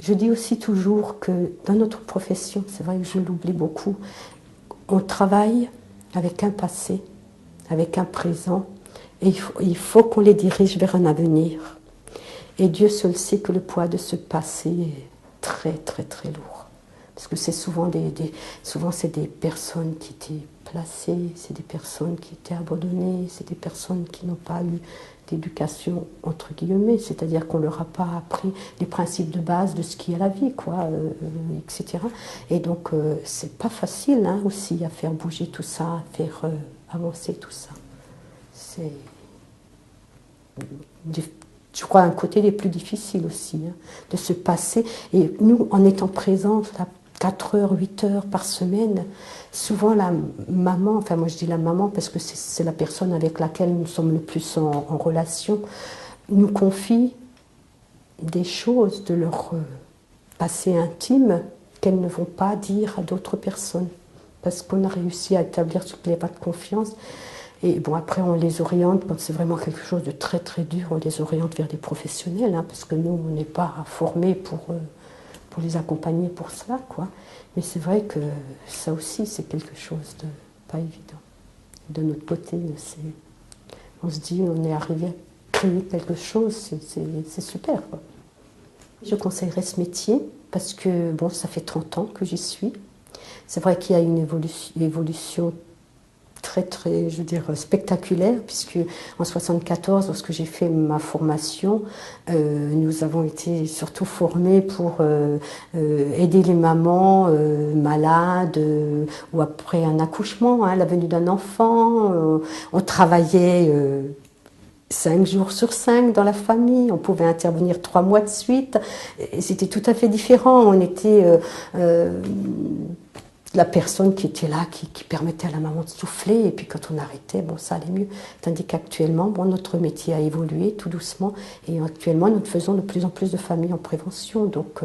Je dis aussi toujours que dans notre profession, c'est vrai que je l'oublie beaucoup, on travaille avec un passé, avec un présent, et il faut qu'on les dirige vers un avenir. Et Dieu seul sait que le poids de ce passé est très très très lourd. Parce que c'est souvent souvent c'est des personnes qui étaient placées, c'est des personnes qui étaient abandonnées, c'est des personnes qui n'ont pas eu d'éducation entre guillemets, c'est-à-dire qu'on leur a pas appris les principes de base de ce qui est la vie, quoi, etc. Et donc c'est pas facile hein, aussi à faire bouger tout ça, à faire avancer tout ça. C'est je crois un côté des plus difficiles aussi, hein, de se passer. Et nous, en étant présents à 4 heures, 8 heures par semaine, souvent la maman, enfin moi je dis la maman parce que c'est la personne avec laquelle nous sommes le plus en relation, nous confie des choses de leur passé intime qu'elles ne vont pas dire à d'autres personnes. Parce qu'on a réussi à établir ce climat de confiance. Et bon, après, on les oriente, quand c'est vraiment quelque chose de très très dur, on les oriente vers des professionnels, hein, parce que nous, on n'est pas formés pour les accompagner pour cela, quoi. Mais c'est vrai que ça aussi, c'est quelque chose de pas évident. De notre côté, on se dit, on est arrivé à créer quelque chose, c'est super, quoi. Je conseillerais ce métier, parce que, bon, ça fait 30 ans que j'y suis. C'est vrai qu'il y a une évolution très, très, je veux dire, spectaculaire, puisque en 1974, lorsque j'ai fait ma formation, nous avons été surtout formés pour aider les mamans malades ou après un accouchement, hein, la venue d'un enfant. On travaillait 5 jours sur 5 dans la famille, on pouvait intervenir 3 mois de suite, et c'était tout à fait différent. On était la personne qui était là, qui permettait à la maman de souffler, et puis quand on arrêtait, bon, ça allait mieux. Tandis qu'actuellement, bon, notre métier a évolué tout doucement, et actuellement, nous faisons de plus en plus de familles en prévention, donc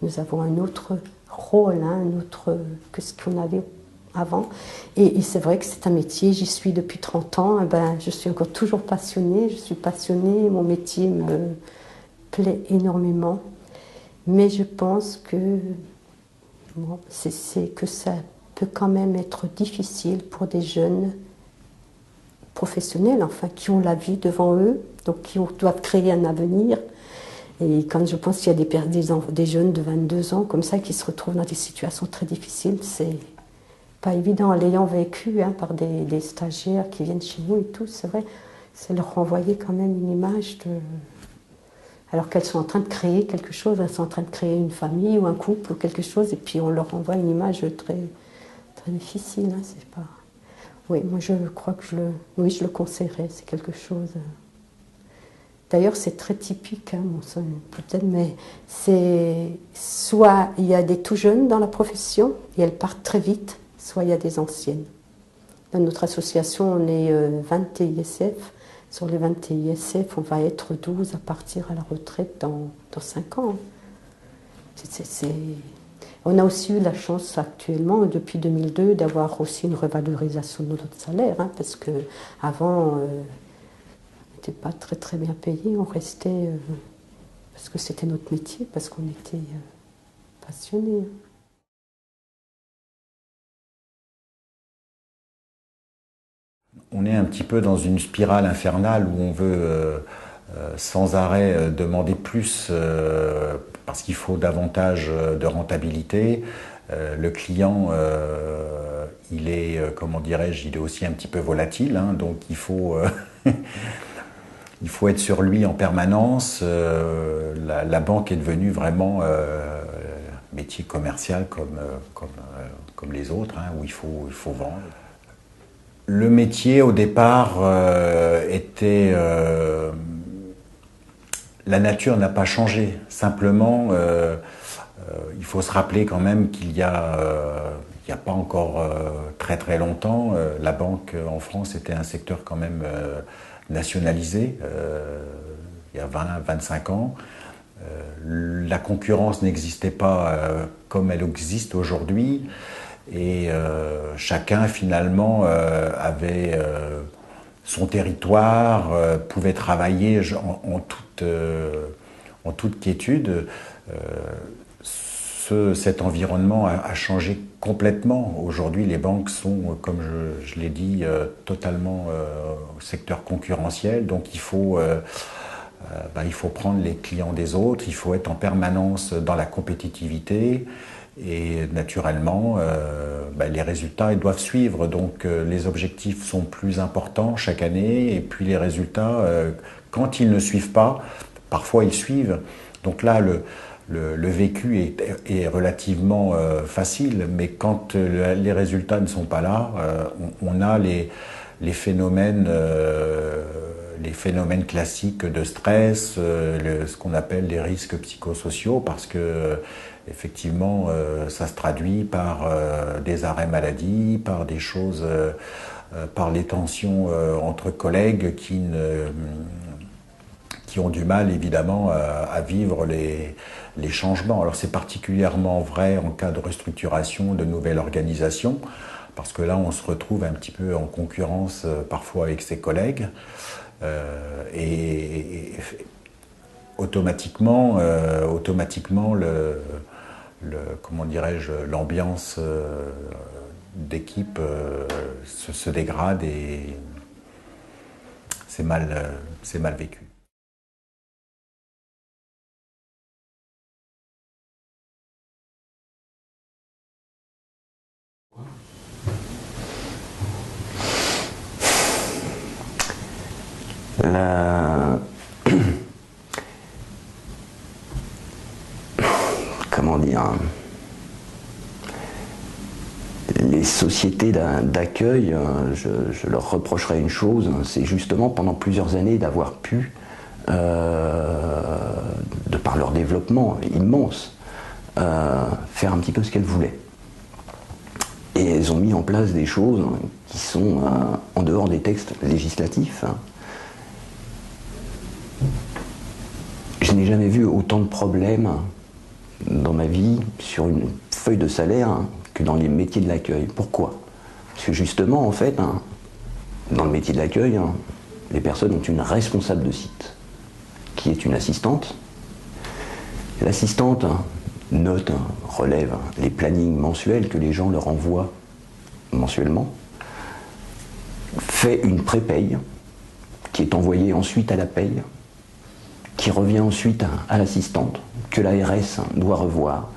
nous avons un autre rôle, hein, un autre que ce qu'on avait avant. Et c'est vrai que c'est un métier, j'y suis depuis 30 ans, et ben, je suis encore toujours passionnée, je suis passionnée, mon métier me plaît énormément, mais je pense que bon, c'est que ça peut quand même être difficile pour des jeunes professionnels, enfin, qui ont la vie devant eux, donc qui doivent créer un avenir. Et quand je pense qu'il y a des jeunes de 22 ans comme ça qui se retrouvent dans des situations très difficiles, c'est pas évident. En l'ayant vécu hein, par des stagiaires qui viennent chez nous et tout, c'est vrai, c'est leur renvoyer quand même une image de... Alors qu'elles sont en train de créer quelque chose, elles sont en train de créer une famille ou un couple ou quelque chose, et puis on leur renvoie une image très, très difficile. Hein, c'est pas... Oui, moi je crois que oui, je le conseillerais, c'est quelque chose... D'ailleurs, c'est très typique, hein, bon, peut-être, mais c'est soit il y a des tout jeunes dans la profession et elles partent très vite, soit il y a des anciennes. Dans notre association, on est 20 TISF. Sur les 20 TISF, on va être 12 à partir à la retraite dans 5 ans. On a aussi eu la chance actuellement, depuis 2002, d'avoir aussi une revalorisation de notre salaire, hein, parce qu'avant, on n'était pas très très bien payé, on restait, parce que c'était notre métier, parce qu'on était passionnés. On est un petit peu dans une spirale infernale où on veut sans arrêt demander plus parce qu'il faut davantage de rentabilité. Le client, il est, comment dirais-je, il est aussi un petit peu volatile, hein, donc il faut, il faut être sur lui en permanence. La banque est devenue vraiment métier commercial comme les autres, hein, où il faut vendre. Le métier, au départ, était... la nature n'a pas changé. Simplement, il faut se rappeler quand même qu'il y a pas encore très très longtemps, la banque en France était un secteur quand même nationalisé, il y a 20-25 ans. La concurrence n'existait pas comme elle existe aujourd'hui. Et chacun finalement avait son territoire, pouvait travailler en toute quiétude, cet environnement a changé complètement. Aujourd'hui, les banques sont, comme je l'ai dit, totalement au secteur concurrentiel. Donc il faut prendre les clients des autres, il faut être en permanence dans la compétitivité. Et naturellement, les résultats ils doivent suivre. Donc les objectifs sont plus importants chaque année. Et puis les résultats, quand ils ne suivent pas, parfois ils suivent. Donc là, le vécu est relativement facile, mais quand les résultats ne sont pas là, on a les phénomènes classiques de stress, ce qu'on appelle les risques psychosociaux, parce que effectivement, ça se traduit par des arrêts maladie, par des choses, par les tensions entre collègues qui ont du mal évidemment à vivre les changements. Alors c'est particulièrement vrai en cas de restructuration, de nouvelle organisation, parce que là on se retrouve un petit peu en concurrence parfois avec ses collègues, et automatiquement comment dirais-je, l'ambiance d'équipe se dégrade et c'est mal vécu. Comment dire, les sociétés d'accueil, je leur reprocherais une chose, c'est justement pendant plusieurs années d'avoir pu, de par leur développement immense, faire un petit peu ce qu'elles voulaient. Et elles ont mis en place des choses qui sont en dehors des textes législatifs. Je n'ai jamais vu autant de problèmes dans ma vie sur une feuille de salaire que dans les métiers de l'accueil. Pourquoi? Parce que justement, en fait, dans le métier de l'accueil, les personnes ont une responsable de site, qui est une assistante. L'assistante note, relève les plannings mensuels que les gens leur envoient mensuellement, fait une pré-paye, qui est envoyée ensuite à la paye, qui revient ensuite à l'assistante, que l'ARS doit revoir.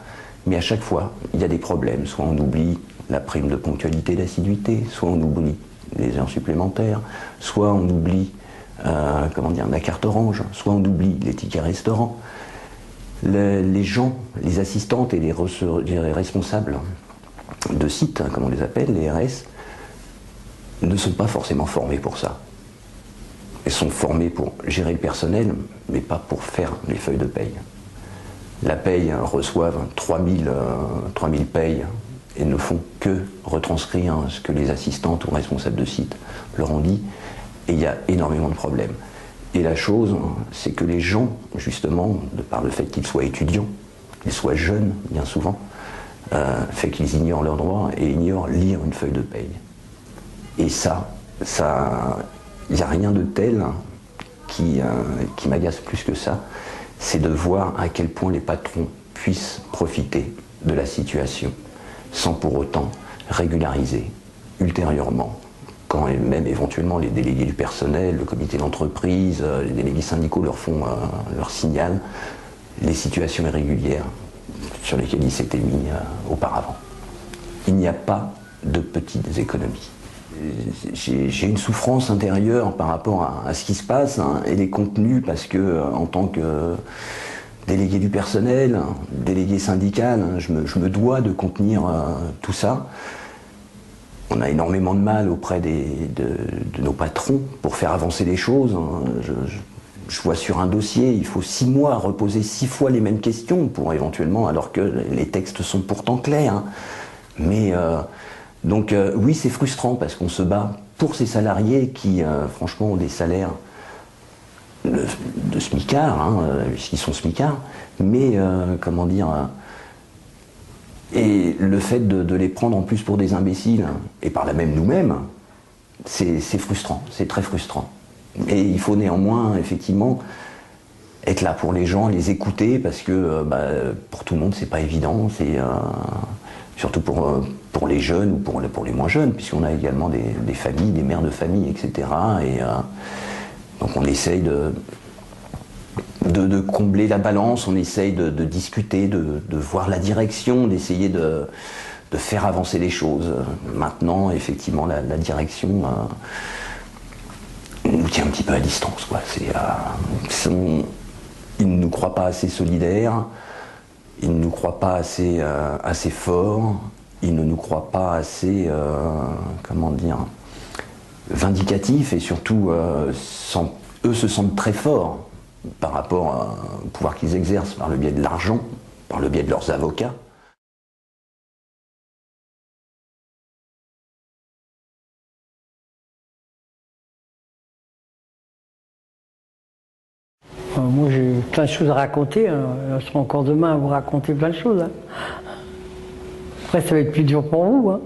Mais à chaque fois, il y a des problèmes. Soit on oublie la prime de ponctualité et d'assiduité, soit on oublie les heures supplémentaires, soit on oublie la carte orange, soit on oublie les tickets restaurants. Les gens, les assistantes et les responsables de site, comme on les appelle, les RS, ne sont pas forcément formés pour ça. Ils sont formés pour gérer le personnel, mais pas pour faire les feuilles de paye. La paye reçoivent 3000 payes et ne font que retranscrire ce que les assistantes ou responsables de site leur ont dit, et il y a énormément de problèmes. Et la chose, c'est que les gens, justement, de par le fait qu'ils soient étudiants, qu'ils soient jeunes, bien souvent, fait qu'ils ignorent leurs droits et ignorent lire une feuille de paye. Et ça, il n'y a rien de tel qui m'agace plus que ça, c'est de voir à quel point les patrons puissent profiter de la situation, sans pour autant régulariser ultérieurement, quand même éventuellement les délégués du personnel, le comité d'entreprise, les délégués syndicaux leur signalent les situations irrégulières sur lesquelles ils s'étaient mis auparavant. Il n'y a pas de petites économies. J'ai une souffrance intérieure par rapport à ce qui se passe et les contenus, parce que en tant que délégué du personnel, délégué syndical, je me dois de contenir tout ça. On a énormément de mal auprès de nos patrons pour faire avancer les choses. Je vois sur un dossier, il faut 6 mois à reposer 6 fois les mêmes questions pour éventuellement, alors que les textes sont pourtant clairs. Mais donc oui, c'est frustrant parce qu'on se bat pour ces salariés qui, franchement, ont des salaires de smicards, puisqu'ils sont smicards, mais comment dire, et le fait de les prendre en plus pour des imbéciles, et par là même nous-mêmes, c'est frustrant, c'est très frustrant. Et il faut néanmoins, effectivement, être là pour les gens, les écouter, parce que pour tout le monde, c'est pas évident. C'est surtout pour les jeunes ou pour les moins jeunes, puisqu'on a également des familles, des mères de famille, etc. Et donc on essaye de combler la balance, on essaye de discuter, de voir la direction, d'essayer de faire avancer les choses. Maintenant, effectivement, la direction nous tient un petit peu à distance, quoi. Ils ne nous croient pas assez solidaires, ils ne nous croient pas assez forts, ils ne nous croient pas assez, comment dire, vindicatifs, et surtout, eux se sentent très forts par rapport au pouvoir qu'ils exercent par le biais de l'argent, par le biais de leurs avocats. Moi, j'ai plein de choses à raconter. Je serai encore demain à vous raconter plein de choses. Après, ça va être plus dur pour vous.